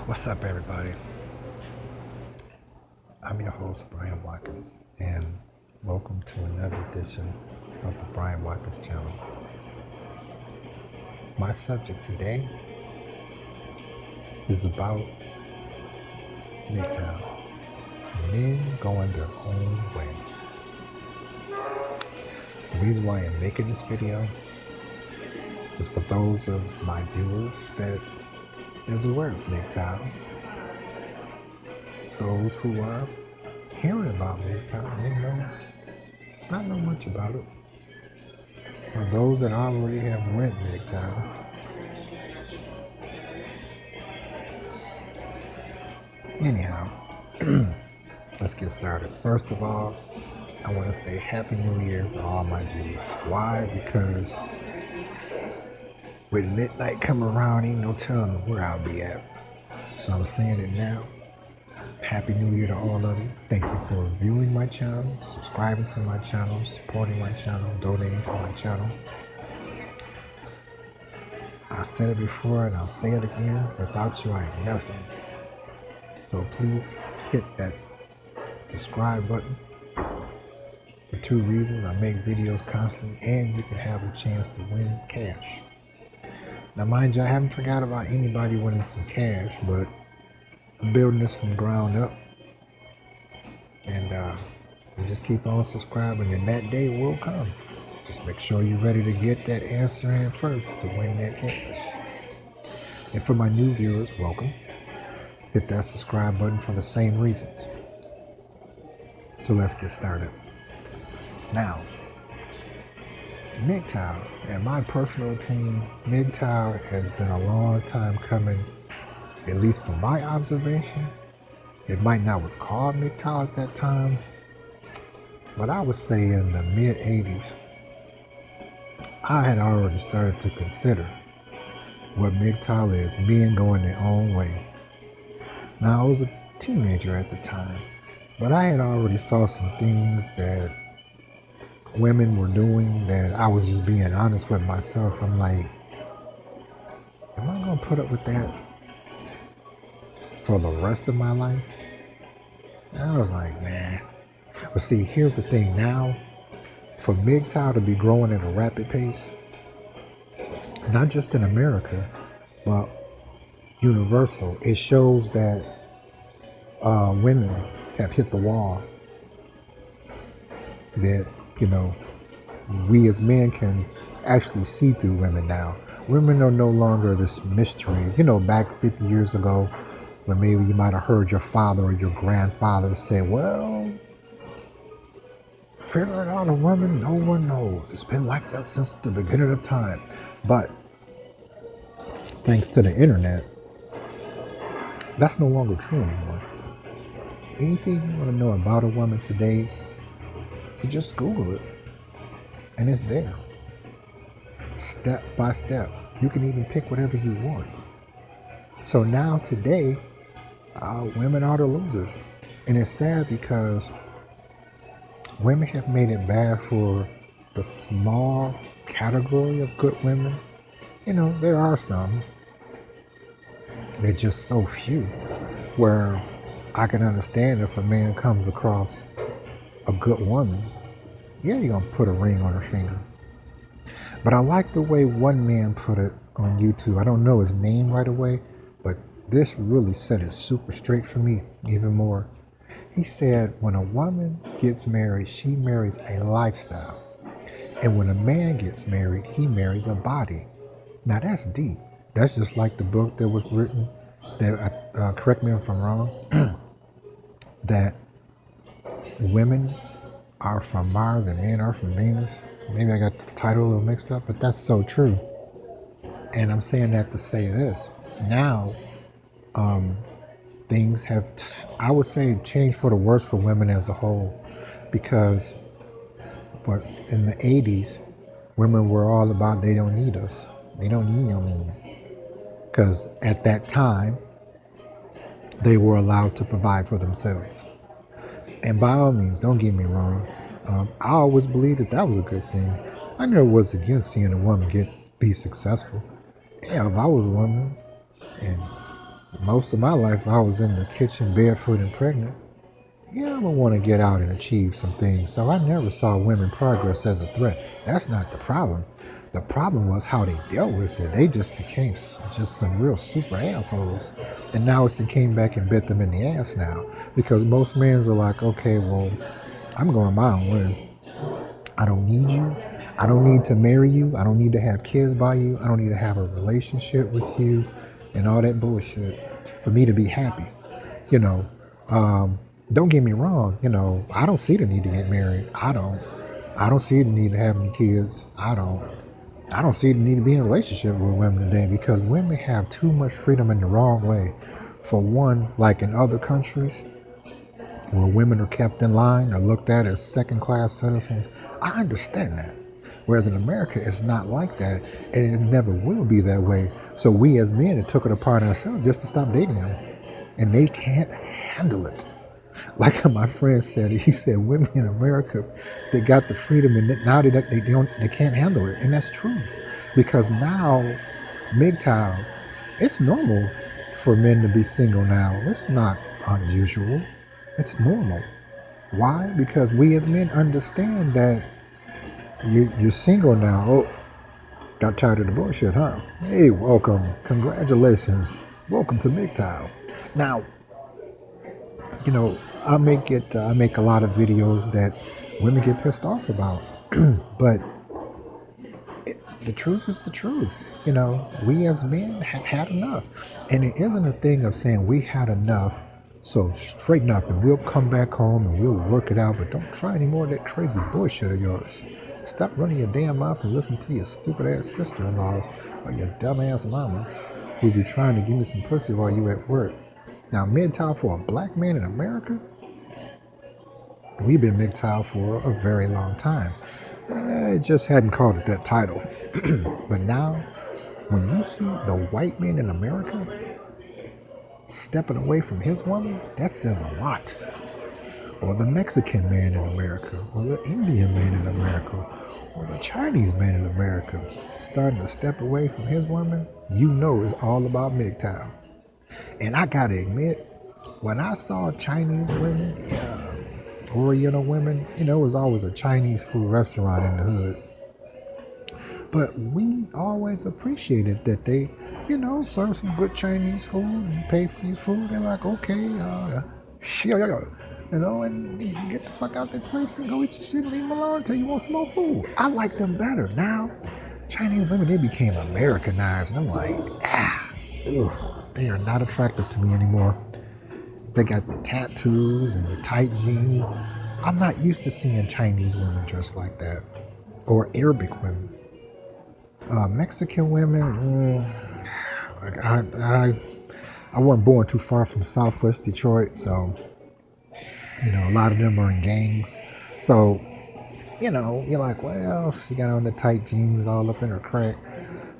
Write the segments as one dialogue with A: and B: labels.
A: What's up, everybody? I'm your host, Brian Watkins, and welcome to another edition of the Brian Watkins channel. My subject today is about MGTOW, men going their own way. The reason why I'm making this video is for those of my viewers that is aware of MGTOW. Those who are hearing about MGTOW, they not know much about it. For those that already have went MGTOW, anyhow, let's get started. First of all, I want to say Happy New Year to all my viewers. Why? Because with midnight coming around, ain't no telling where I'll be at. So I'm saying it now. Happy New Year to all of you. Thank you for viewing my channel, subscribing to my channel, supporting my channel, donating to my channel. I said it before and I'll say it again. Without you, I am nothing. So please hit that subscribe button. For two reasons: I make videos constantly and you can have a chance to win cash. Now mind you, I haven't forgot about anybody winning some cash, but I'm building this from the ground up, and you just keep on subscribing and that day will come. Just make sure you're ready to get that answer in first to win that cash. And for my new viewers, welcome. Hit that subscribe button for the same reasons. So let's get started. Now, MGTOW, in my personal opinion, MGTOW has been a long time coming. At least from my observation, it might not was called MGTOW at that time, but I would say in the mid 80s, I had already started to consider what MGTOW is, men going their own way. Now, I was a teenager at the time, but I had already saw some things that women were doing that I was just being honest with myself. I'm like, am I going to put up with that for the rest of my life? And I was like, nah. But see, here's the thing now. For MGTOW to be growing at a rapid pace, not just in America, but universal, it shows that women have hit the wall. That, we as men can actually see through women now. Women are no longer this mystery. Back 50 years ago, when maybe you might have heard your father or your grandfather say, well, figuring out a woman, no one knows. It's been like that since the beginning of time. But thanks to the internet, that's no longer true anymore. Anything you want to know about a woman today, you just Google it. And it's there. Step by step. You can even pick whatever you want. So now today, women are the losers. And it's sad because women have made it bad for the small category of good women. There are some. They're just so few. Where I can understand if a man comes across a good woman, yeah, you're going to put a ring on her finger. But I like the way one man put it on YouTube. I don't know his name right away, but this really set it super straight for me even more. He said, when a woman gets married, she marries a lifestyle. And when a man gets married, he marries a body. Now that's deep. That's just like the book that was written, that correct me if I'm wrong, that women are from Mars and men are from Venus. Maybe I got the title a little mixed up, but that's so true. And I'm saying that to say this. Now, things have, I would say, changed for the worse for women as a whole. Because but in the 80s, women were all about they don't need us. They don't need no men. Because at that time, they were allowed to provide for themselves. And by all means, don't get me wrong. I always believed that was a good thing. I never was against seeing a woman be successful. Yeah, if I was a woman and most of my life I was in the kitchen barefoot and pregnant. Yeah, I'm gonna want to get out and achieve some things. So I never saw women progress as a threat. That's not the problem. The problem was how they dealt with it. They just became just some real super assholes. And now it came back and bit them in the ass now. Because most men are like, okay, well, I'm going my own way. I don't need you. I don't need to marry you. I don't need to have kids by you. I don't need to have a relationship with you and all that bullshit for me to be happy. You know, don't get me wrong. I don't see the need to get married. I don't. I don't see the need to have any kids. I don't. I don't see the need to be in a relationship with women today because women have too much freedom in the wrong way. For one, like in other countries where women are kept in line or looked at as second class citizens, I understand that. Whereas in America, it's not like that, and it never will be that way. So we as men took it upon ourselves just to stop dating them, and they can't handle it. Like my friend said, he said women in America, they got the freedom, and now they can't handle it, and that's true, because now MGTOW, it's normal for men to be single now. It's not unusual. It's normal. Why? Because we as men understand that you're single now. Oh, got tired of the bullshit, huh? Hey, welcome. Congratulations. Welcome to MGTOW. Now, I make a lot of videos that women get pissed off about, but the truth is the truth. We as men have had enough, and it isn't a thing of saying we had enough. So straighten up, and we'll come back home and we'll work it out. But don't try any more of that crazy bullshit of yours. Stop running your damn mouth and listen to your stupid ass sister-in-laws or your dumb ass mama who be trying to give you some pussy while you at work. Now, MGTOW for a black man in America, we've been MGTOW for a very long time. It just hadn't called it that title. But now, when you see the white man in America stepping away from his woman, that says a lot. Or the Mexican man in America, or the Indian man in America, or the Chinese man in America starting to step away from his woman, it's all about MGTOW. And I gotta admit, when I saw Chinese women, Oriental women, it was always a Chinese food restaurant in the hood. But we always appreciated that they, serve some good Chinese food and pay for your food. They're like, okay, sure, and you get the fuck out that place and go eat your shit and leave them alone until you want some more food. I like them better. Now, Chinese women, they became Americanized. And I'm like, they are not attractive to me anymore. They got the tattoos and the tight jeans. I'm not used to seeing Chinese women dressed like that. Or Arabic women. Mexican women, I wasn't born too far from Southwest Detroit, so, a lot of them are in gangs. So, you're like, well, she got on the tight jeans all up in her crack.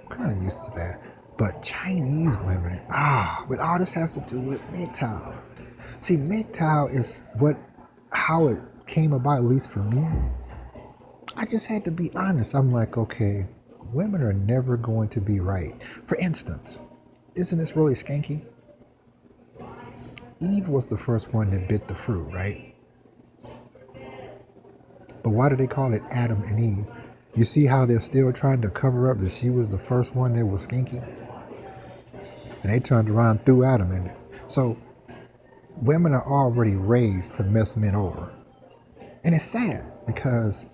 A: I'm kind of used to that. But Chinese women, but all this has to do with MGTOW. See, MGTOW is how it came about, at least for me. I just had to be honest. I'm like, okay, women are never going to be right. For instance, isn't this really skanky? Eve was the first one that bit the fruit, right? But why do they call it Adam and Eve? You see how they're still trying to cover up that she was the first one that was skanky? And they turned around threw Adam in it. So women are already raised to mess men over. And it's sad because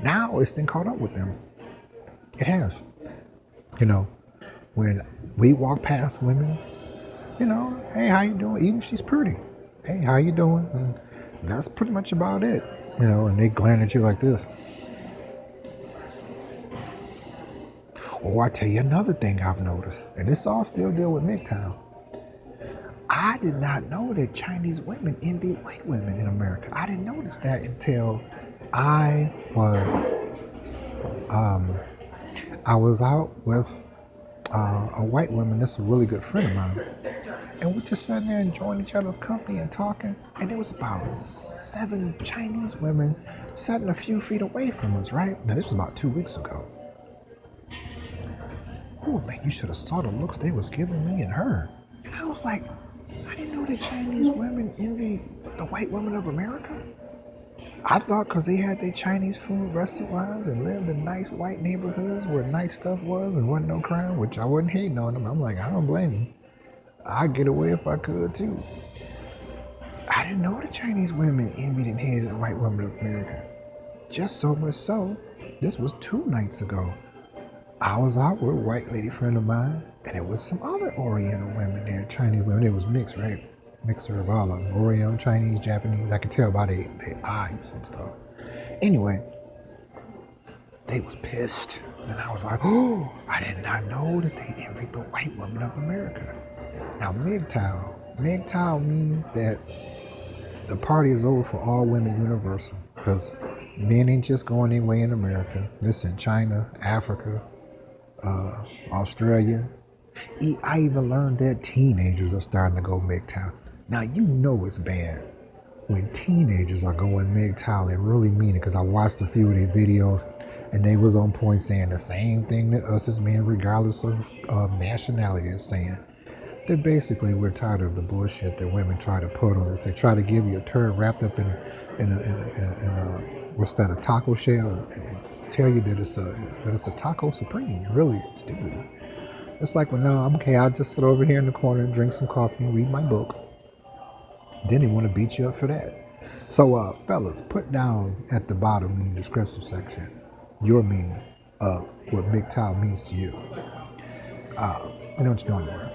A: now it's been caught up with them. It has. When we walk past women, hey, how you doing? Even if she's pretty. Hey, how you doing? And that's pretty much about it. And they glare at you like this. Or I tell you another thing I've noticed, and this all still deal with MGTOW. I did not know that Chinese women envy white women in America. I didn't notice that until I was out with a white woman that's a really good friend of mine. And we just sat there enjoying each other's company and talking. And there was about 7 Chinese women sitting a few feet away from us, right? Now, this was about 2 weeks ago. Oh, man, you should have saw the looks they was giving me and her. And I was like, I didn't know that Chinese women envy the white women of America. I thought because they had their Chinese food restaurants and lived in nice white neighborhoods where nice stuff was and wasn't no crime, which I wasn't hating on them. I'm like, I don't blame you. I'd get away if I could too. I didn't know the Chinese women envied and hated the white women of America. Just so much so, this was 2 nights ago. I was out with a white lady friend of mine, and it was some other Oriental women there, Chinese women. It was mixed, right? Mixer of all of them. Oriental, Chinese, Japanese. I could tell by their eyes and stuff. Anyway, they was pissed. And I was like, oh, I did not know that they envied the white women of America. Now, MGTOW. MGTOW means that the party is over for all women universal. Because men ain't just going their way in America. This in China, Africa, Australia. I even learned that teenagers are starting to go MGTOW. Now, you know it's bad when teenagers are going MGTOW and really mean it, because I watched a few of their videos and they was on point saying the same thing that us as men, regardless of nationality, is saying. That basically we're tired of the bullshit that women try to put on us. They try to give you a turd wrapped up in a what's that, a taco shell, and tell you that it's a taco supreme. Really, it's dude. It's like, well, no, I'm okay. I'll just sit over here in the corner and drink some coffee and read my book. Then they want to beat you up for that. So, fellas, put down at the bottom in the description section your meaning of what MGTOW means to you. I know what you're doing there.